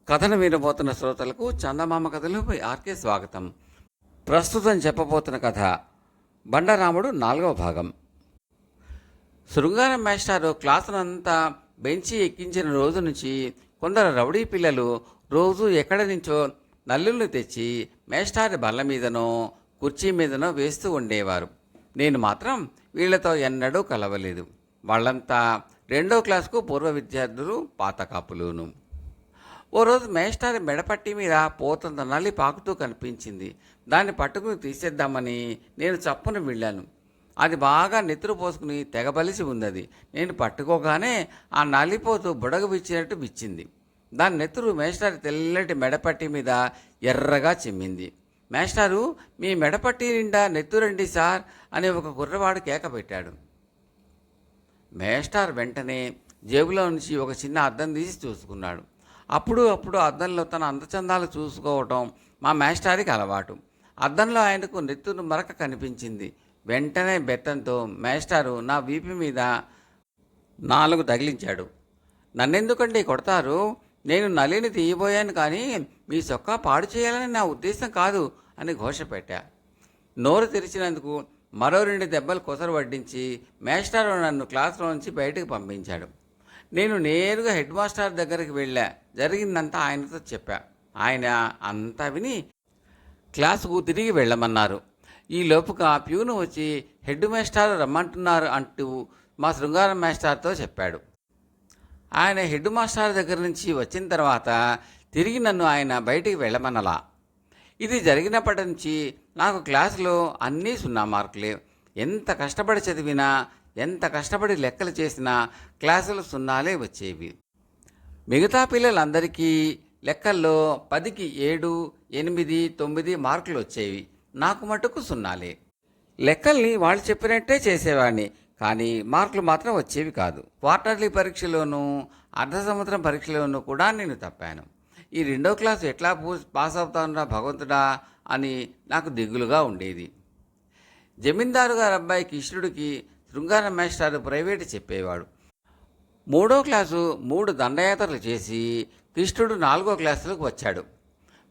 కథను వినబోతున్న శ్రోతలకు చందమామ కథలు బై ఆర్కే స్వాగతం. ప్రస్తుతం చెప్పబోతున్న కథ బండరాముడు 4వ భాగం. శృంగారం మాస్టారు క్లాసునంతా బెంచి ఎక్కించిన రోజు నుంచి కొందరు రౌడీ పిల్లలు రోజు ఎక్కడి నుంచో నల్లుల్ని తెచ్చి మేస్టారి బల్ల మీదనో కుర్చీ మీదనో వేస్తూ ఉండేవారు. నేను మాత్రం వీళ్లతో ఎన్నడూ కలవలేదు. వాళ్ళంతా 2వ క్లాసుకు పూర్వ విద్యార్థులు, పాత కాపులును. ఓ రోజు మేస్టారి మెడపట్టి మీద పోతంత నల్లి పాకుతూ కనిపించింది. దాన్ని పట్టుకుని తీసేద్దామని నేను చప్పున వెళ్ళాను. అది బాగా నెత్తురు పోసుకుని తెగబలిసి ఉన్నది. నేను పట్టుకోగానే ఆ నల్లిపోతూ బుడగ విచ్చినట్టు విచ్చింది. దాని నెత్తురు మేస్టారి తెల్లటి మెడపట్టి మీద ఎర్రగా చిమ్మింది. మేస్టారు, మీ మెడపట్టి నిండా నెత్తురండి సార్ అని ఒక కుర్రవాడు కేక పెట్టాడు. మేస్టార్ వెంటనే జేబులో నుంచి ఒక చిన్న అద్దం తీసి చూసుకున్నాడు. అప్పుడు అద్దంలో తన అందచందాలు చూసుకోవటం మా మేస్టారికి అలవాటు. అద్దంలో ఆయనకు నెత్తురు మరక కనిపించింది. వెంటనే బెత్తంతో మేస్టారు నా వీపు మీద 4 తగిలించాడు. నన్నెందుకండి కొడతారు? నేను నలిని తీయబోయాను, కానీ మీ చొక్కా పాడు చేయాలని నా ఉద్దేశం కాదు అని ఘోష పెట్టా. నోరు తెరిచినందుకు మరో 2 దెబ్బలు కొసరు వడ్డించి మేస్టారు నన్ను క్లాసులో నుంచి బయటకు పంపించాడు. నేను నేరుగా హెడ్ మాస్టర్ దగ్గరికి వెళ్ళా. జరిగిందంతా ఆయనతో చెప్పా. ఆయన అంతా విని క్లాసుకు తిరిగి వెళ్ళమన్నారు. ఈ లోపుగా ప్యూను వచ్చి హెడ్ మాస్టర్ రమ్మంటున్నారు అంటూ మా శృంగారం మాస్టర్తో చెప్పాడు. ఆయన హెడ్ మాస్టర్ దగ్గర నుంచి వచ్చిన తర్వాత తిరిగి నన్ను ఆయన బయటికి వెళ్ళమనలా. ఇది జరిగినప్పటి నుంచి నాకు క్లాసులో అన్నీ 0 మార్కులే. ఎంత కష్టపడి చదివినా, ఎంత కష్టపడి లెక్కలు చేసినా క్లాసులు 0లే వచ్చేవి. మిగతా పిల్లలందరికీ లెక్కల్లో 10కి 7, 8, 9 మార్కులు వచ్చేవి. నాకు మటుకు 0లే. లెక్కల్ని వాళ్ళు చెప్పినట్టే చేసేవాడిని, కానీ మార్కులు మాత్రం వచ్చేవి కాదు. క్వార్టర్లీ పరీక్షలోనూ, అర్ధ సంవత్సరం పరీక్షలోనూ కూడా నేను తప్పాను. ఈ 2వ క్లాసు ఎట్లా పాస్ అవుతానురా భగవంతుడా అని నాకు దిగులుగా ఉండేది. జమీందారు గారి అబ్బాయి కిష్ణుడికి శృంగారం మాస్టారు ప్రైవేటు చెప్పేవాడు. 3వ క్లాసు 3 దండయాత్రలు చేసి కృష్ణుడు 4వ క్లాసులోకి వచ్చాడు.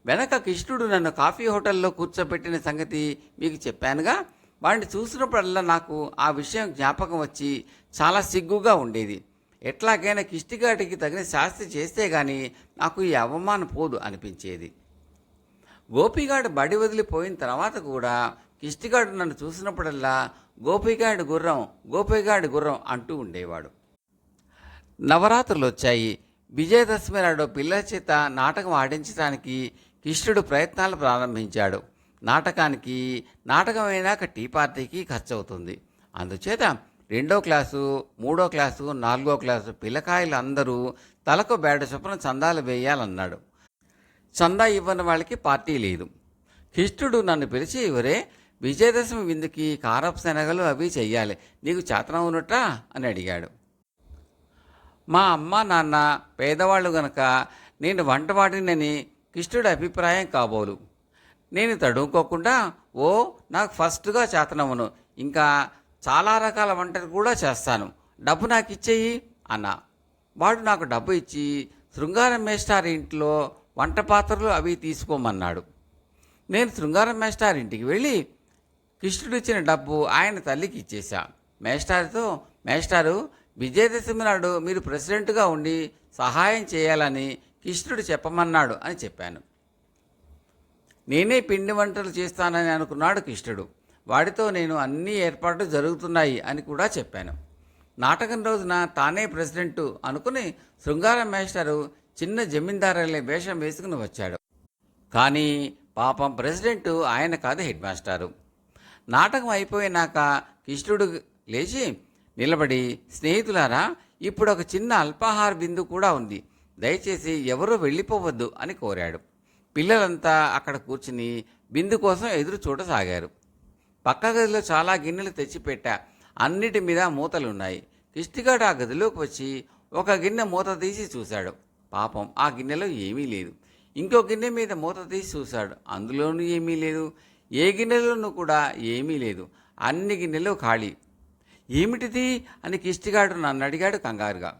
వెనక కృష్ణుడు నన్ను కాఫీ హోటల్లో కూర్చోబెట్టిన సంగతి మీకు చెప్పానుగా. వాడిని చూసినప్పుడల్లా నాకు ఆ విషయం జ్ఞాపకం వచ్చి చాలా సిగ్గుగా ఉండేది. ఎట్లాగైనా కిష్టిగాడికి తగిన శాస్తి చేస్తే గానీ నాకు ఈ అవమానం పోదు అనిపించేది. గోపిగాడు బడి వదిలిపోయిన తర్వాత కూడా కిష్టిగాడు నన్ను చూసినప్పుడల్లా గోపిగాడి గుర్రం అంటూ ఉండేవాడు. నవరాత్రులు వచ్చాయి. విజయదశమి నాడు పిల్లల చేత నాటకం ఆడించడానికి కృష్ణుడు ప్రయత్నాలు ప్రారంభించాడు. నాటకం అయినాక టీ పార్టీకి ఖర్చు అవుతుంది. అందుచేత 2వ క్లాసు, 3వ క్లాసు, 4వ క్లాసు పిల్లకాయలు అందరూ తలకు బేడ చొప్పున చందాలు వేయాలన్నాడు. చందా ఇవ్వని వాళ్ళకి పార్టీ లేదు. కృష్ణుడు నన్ను పిలిచి, ఒరే విజయదశమి విందుకి కారపు శనగలు అవి చెయ్యాలి, నీకు చేతనం ఉన్నట్టా అని అడిగాడు. మా అమ్మ నాన్న పేదవాళ్ళు గనక నేను వంటవాడినని కృష్ణుడి అభిప్రాయం కాబోలు. నేను తడుముకోకుండా, ఓ నాకు ఫస్ట్గా చేతనమును, ఇంకా చాలా రకాల వంటలు కూడా చేస్తాను, డబ్బు నాకు ఇచ్చేయి అన్నా. వాడు నాకు డబ్బు ఇచ్చి శృంగారం మేస్టార్ ఇంట్లో వంట పాత్రలు అవి తీసుకోమన్నాడు. నేను శృంగారం మేస్టార్ ఇంటికి వెళ్ళి కృష్ణుడు ఇచ్చిన డబ్బు ఆయన తల్లికి ఇచ్చేశా. మేస్టారు, విజయదశమి నాడు మీరు ప్రెసిడెంట్గా ఉండి సహాయం చేయాలని కృష్ణుడు చెప్పమన్నాడు అని చెప్పాను. నేనే పిండి వంటలు చేస్తానని అనుకున్నాడు కృష్ణుడు. వాడితో నేను అన్ని ఏర్పాట్లు జరుగుతున్నాయి అని కూడా చెప్పాను. నాటకం రోజున తానే ప్రెసిడెంటు అనుకుని శృంగారం మాస్టారు చిన్న జమీందారులే వేషం వేసుకుని వచ్చాడు. కానీ పాపం ప్రెసిడెంటు ఆయన కాదు, హెడ్ మాస్టారు. నాటకం అయిపోయినాక కృష్ణుడు లేచి నిలబడి, స్నేహితులారా, ఇప్పుడు ఒక చిన్న అల్పాహార విందు కూడా ఉంది, దయచేసి ఎవరూ వెళ్ళిపోవద్దు అని కోరాడు. పిల్లలంతా అక్కడ కూర్చుని విందు కోసం ఎదురు చూడసాగారు. పక్క గదిలో చాలా గిన్నెలు తెచ్చిపెట్టా. అన్నిటి మీద మూతలున్నాయి. కిష్టిగాడు ఆ గదిలోకి వచ్చి ఒక గిన్నె మూత తీసి చూశాడు. పాపం ఆ గిన్నెలో ఏమీ లేదు. ఇంకో గిన్నె మీద మూత తీసి చూశాడు. అందులోనూ ఏమీ లేదు. ఏ గిన్నెలోనూ కూడా ఏమీ లేదు. అన్ని గిన్నెలు ఖాళీ. ఏమిటిది అని కిష్టిగాడు నన్ను అడిగాడు కంగారుగా.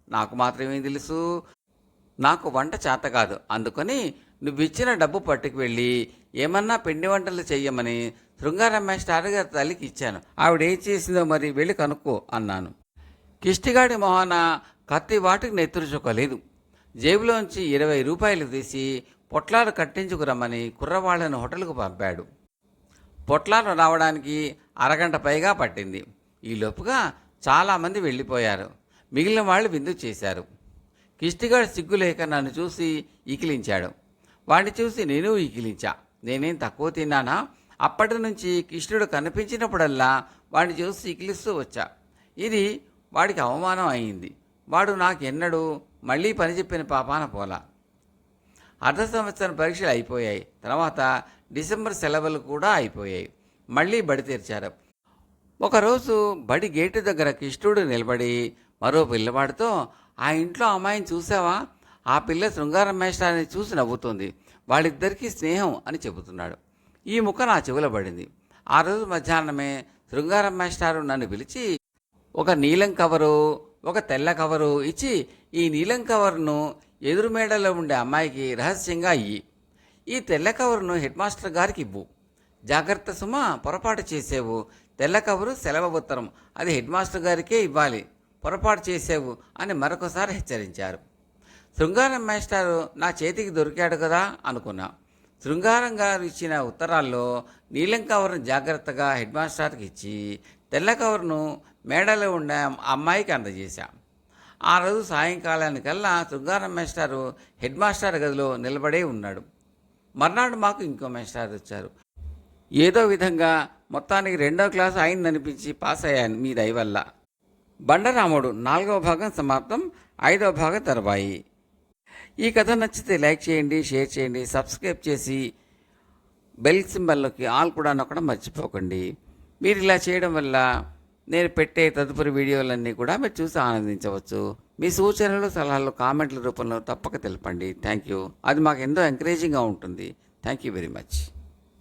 నాకు మాత్రమేం తెలుసు, నాకు వంట చేత కాదు, అందుకని నువ్విచ్చిన డబ్బు పట్టుకు వెళ్ళి ఏమన్నా పిండి వంటలు చెయ్యమని శృంగారం మాస్టర్ గారి తల్లికి ఇచ్చాను. ఆవిడేం చేసిందో మరి వెళ్ళి కనుక్కో అన్నాను. కిష్టిగాడి మొహాన కత్తి వాటికి నెత్తురుచుకోలేదు. జేబులోంచి 20 రూపాయలు తీసి పొట్లాలు కట్టించుకురమ్మని కుర్రవాళ్లను హోటల్కు పంపాడు. పొట్లాలు రావడానికి అరగంట పైగా పట్టింది. ఈలోపుగా చాలామంది వెళ్ళిపోయారు. మిగిలిన వాళ్ళు విందు చేశారు. కిష్టిగాడు సిగ్గులేక నన్ను చూసి ఈకిలించాడు. వాడిని చూసి నేను ఈకిలించా. నేనేం తక్కువ తిన్నానా? అప్పటి నుంచి కిష్టుడు కనిపించినప్పుడల్లా వాడిని చూసి ఈకిలిస్తూ వచ్చా. ఇది వాడికి అవమానం అయింది. వాడు నాకెన్నడూ మళ్ళీ పని చెప్పిన పాపాన పోలా. అర్ధ సంవత్సరం పరీక్షలు అయిపోయాయి. తర్వాత డిసెంబర్ సెలవులు కూడా అయిపోయాయి. మళ్ళీ బడి తెరిచారు. ఒకరోజు బడి గేటు దగ్గర కిష్టుడు నిలబడి మరో పిల్లవాడితో, ఆ ఇంట్లో అమ్మాయిని చూసావా? ఆ పిల్ల శృంగారం మేస్టారిని చూసి నవ్వుతుంది. వాళ్ళిద్దరికీ స్నేహం అని చెబుతున్నాడు. ఈ ముక్క నా చెవుల పడింది. ఆ రోజు మధ్యాహ్నమే శృంగారం మేస్టారు నన్ను పిలిచి ఒక నీలం కవరు, ఒక తెల్ల కవరు ఇచ్చి, ఈ నీలం కవర్ను ఎదురు మేడలో ఉండే అమ్మాయికి రహస్యంగా ఇయ్యి. ఈ తెల్ల కవరును హెడ్ మాస్టర్ గారికి ఇవ్వు. జాగ్రత్త సుమా, పొరపాటు చేసేవు. తెల్ల కవరు సెలవు ఉత్తరం, అది హెడ్ మాస్టర్ గారికే ఇవ్వాలి. పొరపాటు చేసేవు అని మరొకసారి హెచ్చరించారు. శృంగారం మాస్టారు నా చేతికి దొరికాడు కదా అనుకున్నా. శృంగారం గారు ఇచ్చిన ఉత్తరాల్లో నీలం కవర్ను జాగ్రత్తగా హెడ్ మాస్టర్కి ఇచ్చి తెల్ల కవర్ను మేడలో ఉండే అమ్మాయికి అందజేశా. ఆ రోజు సాయంకాలానికల్లా శృంగారం మాస్టారు హెడ్ మాస్టర్ గదిలో నిలబడే ఉన్నాడు. మర్నాడు మాకు ఇంకో మాస్టర్ వచ్చారు. ఏదో విధంగా మొత్తానికి 2వ క్లాసు అయిందనిపించి పాస్ అయ్యాను మీ దయ వల్ల. బండరాముడు 4వ భాగం సమాప్తం. 5వ భాగం తర్వాయి. ఈ కథ నచ్చితే లైక్ చేయండి, షేర్ చేయండి, సబ్స్క్రైబ్ చేసి బెల్ సింబల్లోకి ఆల్ కూడా నొక్కడం మర్చిపోకండి. మీరు ఇలా చేయడం వల్ల నేను పెట్టే తదుపరి వీడియోలన్నీ కూడా మీరు చూసి ఆనందించవచ్చు. మీ సూచనలు, సలహాలు కామెంట్ల రూపంలో తప్పక తెలపండి. Thank you. అది మాకు ఎంతో ఎంకరేజింగ్గా ఉంటుంది. Thank you very much.